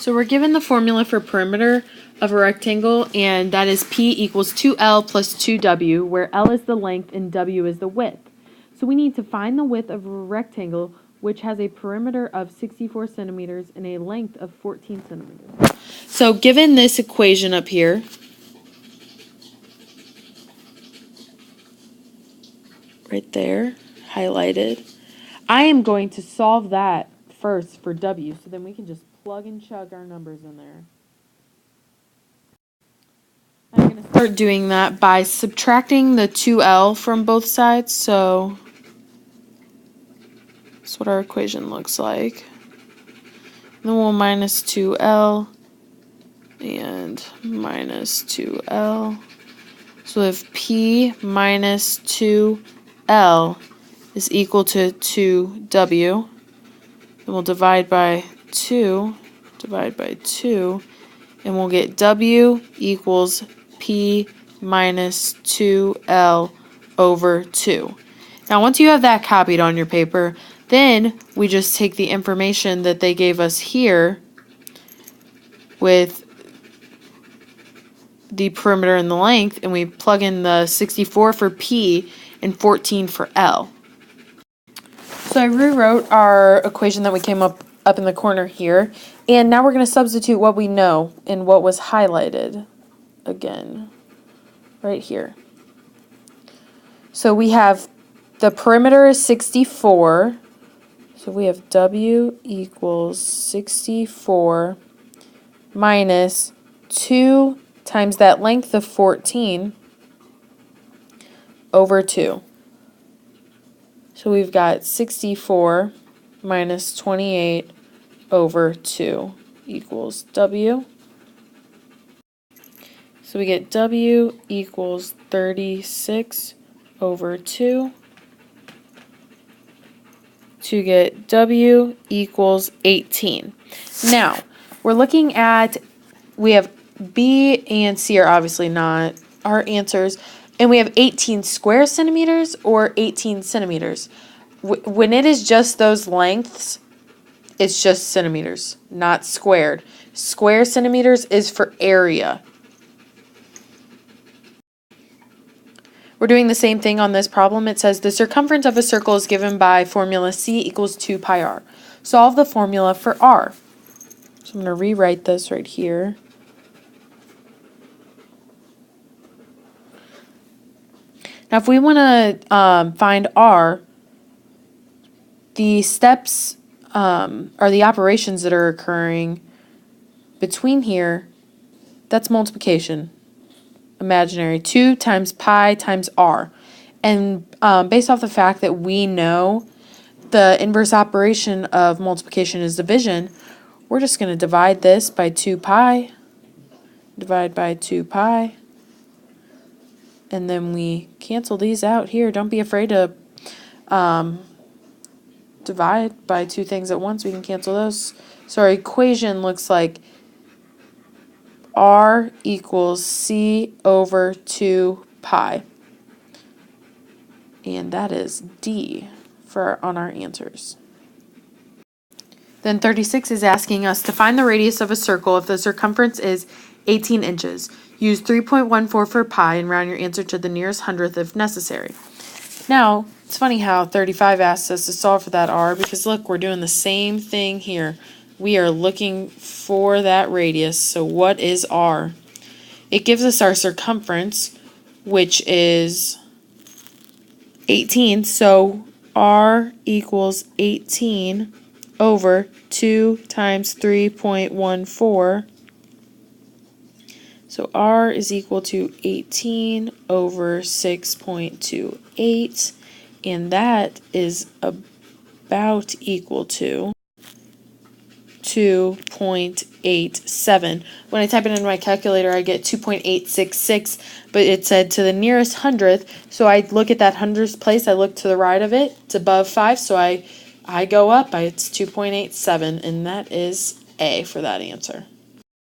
So we're given the formula for perimeter of a rectangle, and that is P equals 2L plus 2W, where L is the length and W is the width. So we need to find the width of a rectangle which has a perimeter of 64 centimeters and a length of 14 centimeters. So given this equation up here, right there, highlighted, I am going to solve that first for W, so then we can just plug and chug our numbers in there. I'm going to start doing that by subtracting the 2L from both sides, so that's what our equation looks like. Then we'll minus 2L and minus 2L. So if P minus 2L is equal to 2W, then we'll divide by 2, and we'll get W equals P minus 2L over 2. Now once you have that copied on your paper, then we just take the information that they gave us here with the perimeter and the length, and we plug in the 64 for P and 14 for L. So I rewrote our equation that we came up in the corner here, and now we're going to substitute what we know in what was highlighted again right here. So we have the perimeter is 64, so we have W equals 64 minus 2 times that length of 14 over 2. So we've got 64 minus 28 over 2 equals W. So we get W equals 36 over 2 to get W equals 18. Now, we're looking at, we have B and C are obviously not our answers, and we have 18 square centimeters or 18 centimeters. When it is just those lengths, it's just centimeters, not squared. Square centimeters is for area. We're doing the same thing on this problem. It says the circumference of a circle is given by formula C equals 2 pi r. Solve the formula for r. So I'm going to rewrite this right here. Now if we want to find r, the steps are the operations that are occurring between here. That's multiplication. Imaginary 2 times pi times r, and based off the fact that we know the inverse operation of multiplication is division, we're just going to divide this by 2 pi, divide by 2 pi, and then we cancel these out here. Don't be afraid to divide by two things at once. We can cancel those. So our equation looks like R equals C over 2 pi. And that is D on our answers. Then 36 is asking us to find the radius of a circle if the circumference is 18 inches. Use 3.14 for pi and round your answer to the nearest hundredth if necessary. Now, it's funny how 35 asks us to solve for that R, because look, we're doing the same thing here. We are looking for that radius. So what is R? It gives us our circumference, which is 18. So R equals 18 over 2 times 3.14. So R is equal to 18 over 6.28. And that is about equal to 2.87. When I type it in my calculator, I get 2.866, but it said to the nearest hundredth, so I look at that hundredth place, I look to the right of it, it's above 5, so I go up, it's 2.87, and that is A for that answer.